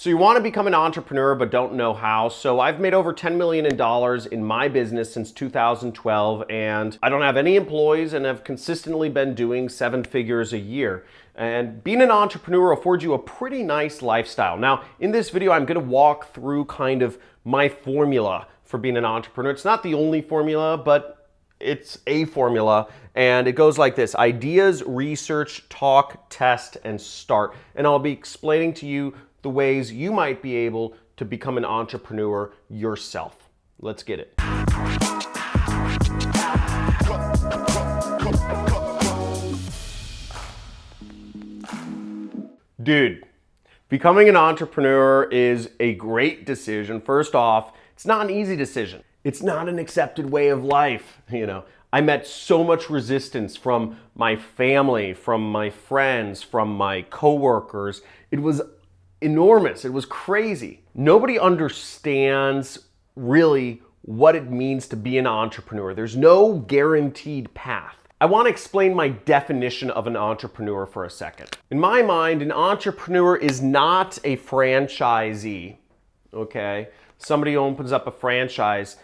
So you want to become an entrepreneur but don't know how. So I've made over $10 million in my business since 2012, and I don't have any employees and have consistently been doing 7 figures a year. And being an entrepreneur affords you a pretty nice lifestyle. Now, in this video, I'm going to walk through kind of my formula for being an entrepreneur. It's not the only formula, but it's a formula, and it goes like this: ideas, research, talk, test, and start. And I'll be explaining to you the ways you might be able to become an entrepreneur yourself. Let's get it. Dude, becoming an entrepreneur is a great decision. First off, it's not an easy decision. It's not an accepted way of life. I met so much resistance from my family, from my friends, from my coworkers. It was enormous. It was crazy. Nobody understands really what it means to be an entrepreneur. There's no guaranteed path. I want to explain my definition of an entrepreneur for a second. In my mind, an entrepreneur is not a franchisee, okay? Somebody opens up a franchise,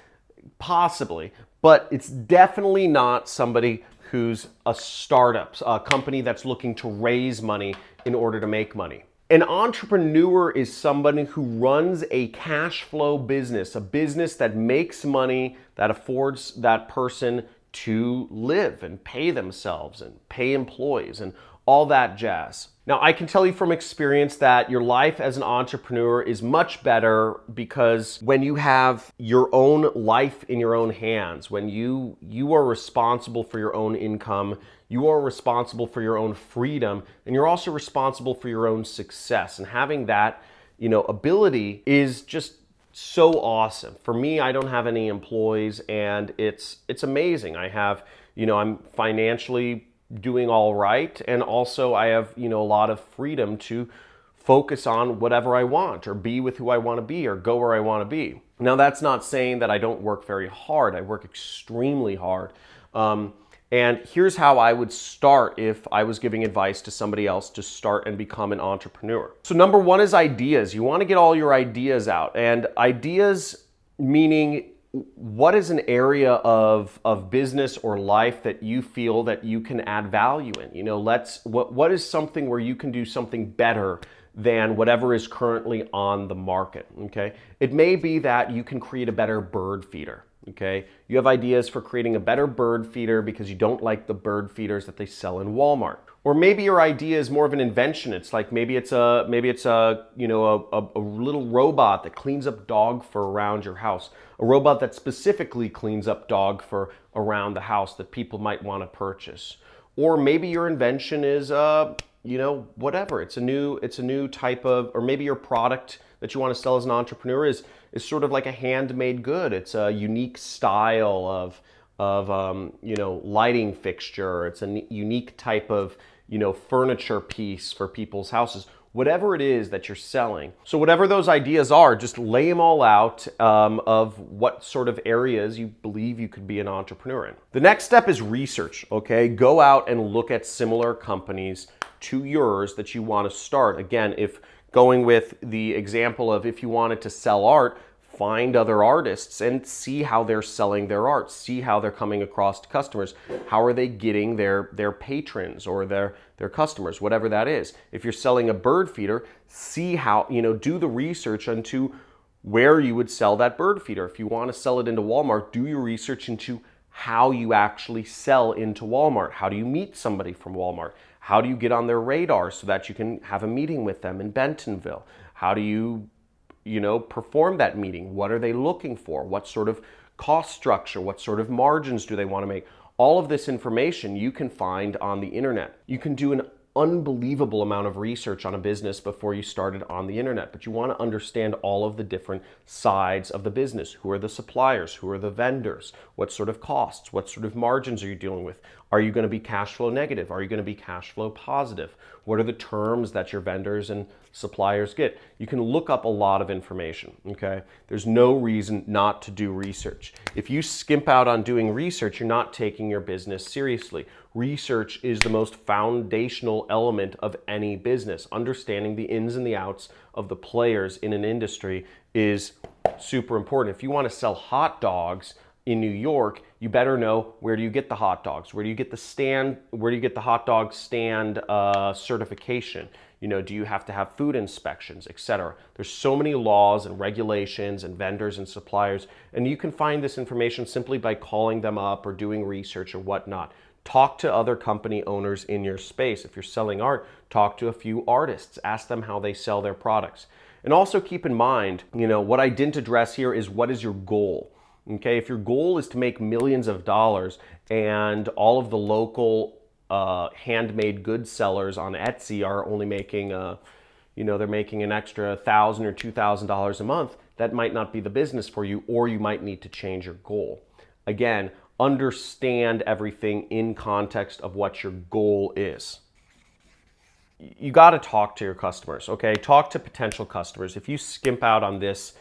possibly, but it's definitely not somebody who's a startup, a company that's looking to raise money in order to make money. An entrepreneur is somebody who runs a cash flow business, a business that makes money, that affords that person to live and pay themselves and pay employees and all that jazz. Now, I can tell you from experience that your life as an entrepreneur is much better because when you have your own life in your own hands, when you are responsible for your own income, you are responsible for your own freedom, and you're also responsible for your own success. And having that, ability is just so awesome. For me, I don't have any employees, and it's amazing. I have, I'm financially doing all right, and also I have, a lot of freedom to focus on whatever I want, or be with who I want to be, or go where I want to be. Now, that's not saying that I don't work very hard. I work extremely hard. And here's how I would start if I was giving advice to somebody else to start and become an entrepreneur. So number one is ideas. You want to get all your ideas out. And ideas meaning what is an area of business or life that you feel that you can add value in? What is something where you can do something better than whatever is currently on the market, okay? It may be that you can create a better bird feeder. Okay, you have ideas for creating a better bird feeder because you don't like the bird feeders that they sell in Walmart. Or maybe your idea is more of an invention. It's like maybe it's a little robot that cleans up dog fur around your house. A robot that specifically cleans up dog fur around the house that people might want to purchase. Or maybe your invention is whatever. It's a new type of, or maybe your product that you want to sell as an entrepreneur is sort of like a handmade good. It's a unique style of lighting fixture. It's a unique type of furniture piece for people's houses. Whatever it is that you're selling. So whatever those ideas are, just lay them all out of what sort of areas you believe you could be an entrepreneur in. The next step is research, okay? Go out and look at similar companies to yours that you want to start. Again, if going with the example of if you wanted to sell art, find other artists and see how they're selling their art, see how they're coming across to customers, how are they getting their patrons or their customers, whatever that is. If you're selling a bird feeder, see how, do the research into where you would sell that bird feeder. If you want to sell it into Walmart, do your research into how you actually sell into Walmart. How do you meet somebody from Walmart? How do you get on their radar so that you can have a meeting with them in Bentonville? How do you perform that meeting? What are they looking for? What sort of cost structure? What sort of margins do they want to make? All of this information you can find on the internet. You can do an unbelievable amount of research on a business before you started on the internet, but you want to understand all of the different sides of the business. Who are the suppliers? Who are the vendors? What sort of costs? What sort of margins are you dealing with? Are you going to be cash flow negative? Are you going to be cash flow positive? What are the terms that your vendors and suppliers get? You can look up a lot of information, okay? There's no reason not to do research. If you skimp out on doing research, you're not taking your business seriously. Research is the most foundational element of any business. Understanding the ins and the outs of the players in an industry is super important. If you want to sell hot dogs in New York, you better know, where do you get the hot dogs? Where do you get the hot dog stand certification? You know, do you have to have food inspections, etc.? There's so many laws and regulations and vendors and suppliers, and you can find this information simply by calling them up or doing research or whatnot. Talk to other company owners in your space. If you're selling art, talk to a few artists. Ask them how they sell their products. And also keep in mind, you know, what I didn't address here is, what is your goal? Okay, if your goal is to make millions of dollars and all of the local handmade goods sellers on Etsy are only making, they're making an extra $1,000 or $2,000 a month, that might not be the business for you, or you might need to change your goal. Again, understand everything in context of what your goal is. You got to talk to your customers, okay? Talk to potential customers. If you skimp out on this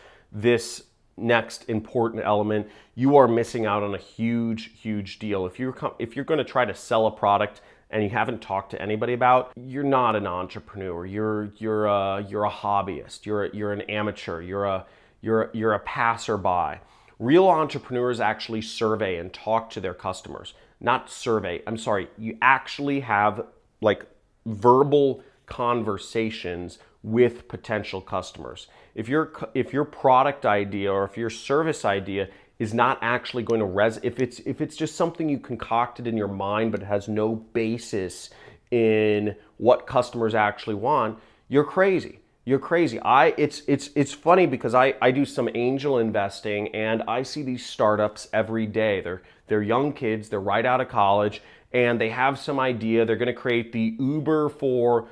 next important element, you are missing out on a huge deal. If you're going to try to sell a product and you haven't talked to anybody about, you're not an entrepreneur. You're a hobbyist. You're an amateur. You're a passerby. Real entrepreneurs actually survey and talk to their customers. Not survey. I'm sorry. You actually have like verbal conversations with potential customers. If your product idea or if your service idea is not actually going to if it's just something you concocted in your mind but it has no basis in what customers actually want, you're crazy. You're crazy. It's funny because I do some angel investing and I see these startups every day. They're young kids, they're right out of college, and they have some idea. They're going to create the Uber for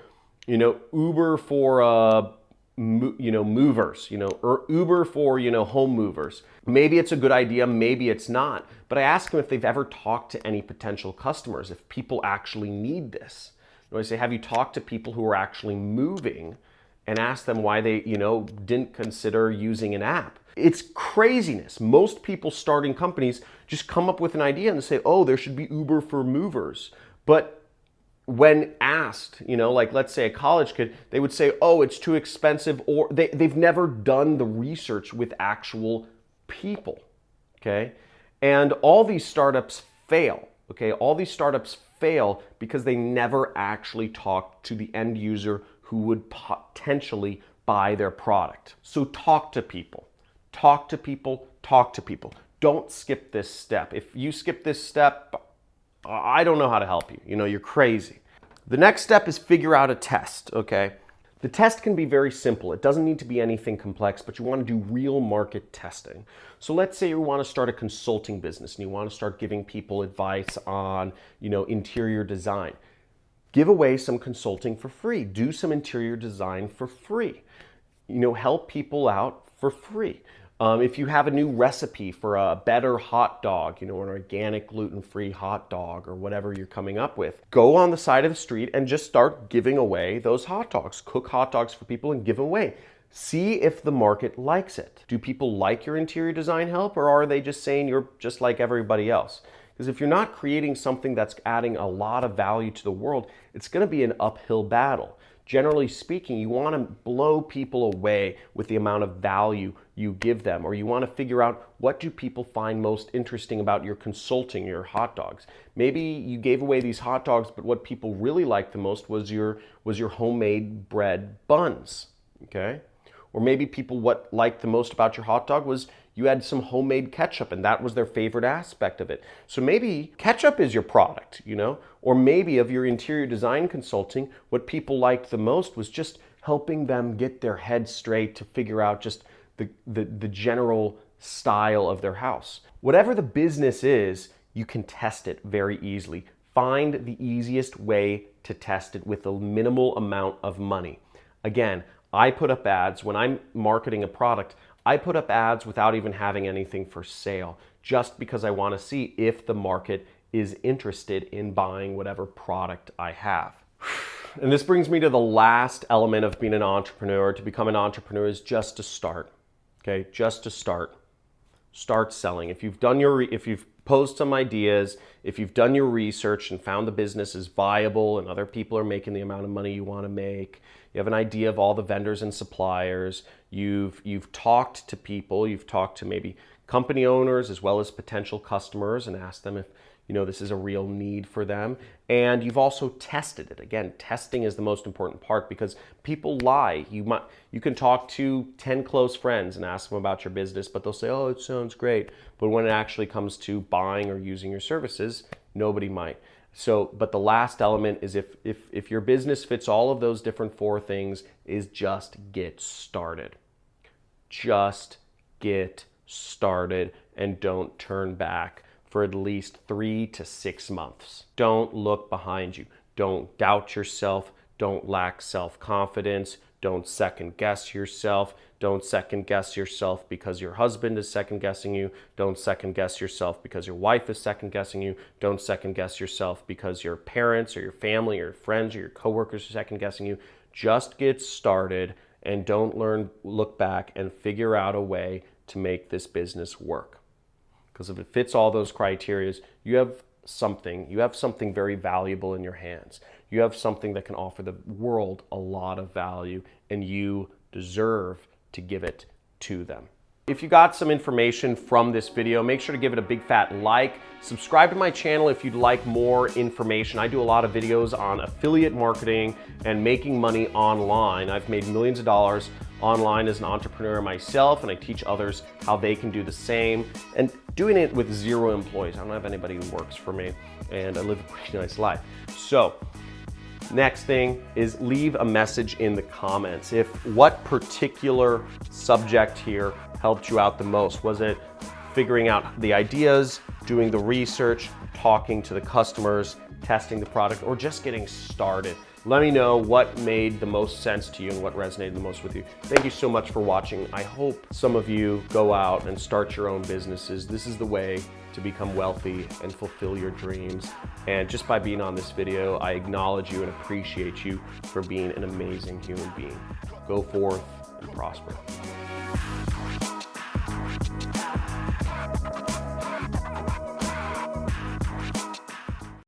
movers, or Uber for, home movers. Maybe it's a good idea, maybe it's not. But I ask them if they've ever talked to any potential customers, if people actually need this. I say, have you talked to people who are actually moving, and ask them why they, didn't consider using an app? It's craziness. Most people starting companies just come up with an idea and they say, oh, there should be Uber for movers. But when asked, like let's say a college kid, they would say, oh, it's too expensive, or they've never done the research with actual people, okay? And all these startups fail, okay? All these startups fail because they never actually talk to the end user who would potentially buy their product. So talk to people. Talk to people. Talk to people. Don't skip this step. If you skip this step, I don't know how to help you. You're crazy. The next step is figure out a test, okay? The test can be very simple. It doesn't need to be anything complex, but you want to do real market testing. So let's say you want to start a consulting business and you want to start giving people advice on, interior design. Give away some consulting for free. Do some interior design for free. Help people out for free. If you have a new recipe for a better hot dog, an organic gluten-free hot dog or whatever you're coming up with, go on the side of the street and just start giving away those hot dogs. Cook hot dogs for people and give them away. See if the market likes it. Do people like your interior design help, or are they just saying you're just like everybody else? Because if you're not creating something that's adding a lot of value to the world, it's going to be an uphill battle. Generally speaking, you want to blow people away with the amount of value you give them, or you want to figure out, what do people find most interesting about your consulting, your hot dogs? Maybe you gave away these hot dogs, but what people really liked the most was your homemade bread buns, okay? Or maybe people, what liked the most about your hot dog was you had some homemade ketchup, and that was their favorite aspect of it. So maybe ketchup is your product, Or maybe of your interior design consulting, what people liked the most was just helping them get their head straight to figure out just the general style of their house. Whatever the business is, you can test it very easily. Find the easiest way to test it with a minimal amount of money. Again, I put up ads when I'm marketing a product. I put up ads without even having anything for sale, just because I want to see if the market is interested in buying whatever product I have. And this brings me to the last element of being an entrepreneur. To become an entrepreneur is just to start, okay? Just to start. Start selling. If you've Post some ideas. If you've done your research and found the business is viable and other people are making the amount of money you want to make, you have an idea of all the vendors and suppliers, you've talked to people, you've talked to maybe company owners as well as potential customers and asked them if this is a real need for them, and you've also tested it. Again, testing is the most important part because people lie. You can talk to 10 close friends and ask them about your business, but they'll say, oh, it sounds great. But when it actually comes to buying or using your services, nobody might. But the last element is if your business fits all of those different 4 things, is just get started. Just get started and don't turn back for at least 3 to 6 months. Don't look behind you. Don't doubt yourself. Don't lack self-confidence. Don't second guess yourself. Don't second guess yourself because your husband is second guessing you. Don't second guess yourself because your wife is second guessing you. Don't second guess yourself because your parents or your family or your friends or your coworkers are second guessing you. Just get started and don't look back and figure out a way to make this business work. Because if it fits all those criteria, you have something very valuable in your hands. You have something that can offer the world a lot of value, and you deserve to give it to them. If you got some information from this video, make sure to give it a big fat like. Subscribe to my channel if you'd like more information. I do a lot of videos on affiliate marketing and making money online. I've made millions of dollars online as an entrepreneur myself, and I teach others how they can do the same, and doing it with 0 employees. I don't have anybody who works for me, and I live a pretty nice life. So next thing is leave a message in the comments. What particular subject here helped you out the most? Was it figuring out the ideas, doing the research, talking to the customers, testing the product, or just getting started? Let me know what made the most sense to you and what resonated the most with you. Thank you so much for watching. I hope some of you go out and start your own businesses. This is the way to become wealthy and fulfill your dreams. And just by being on this video, I acknowledge you and appreciate you for being an amazing human being. Go forth and prosper.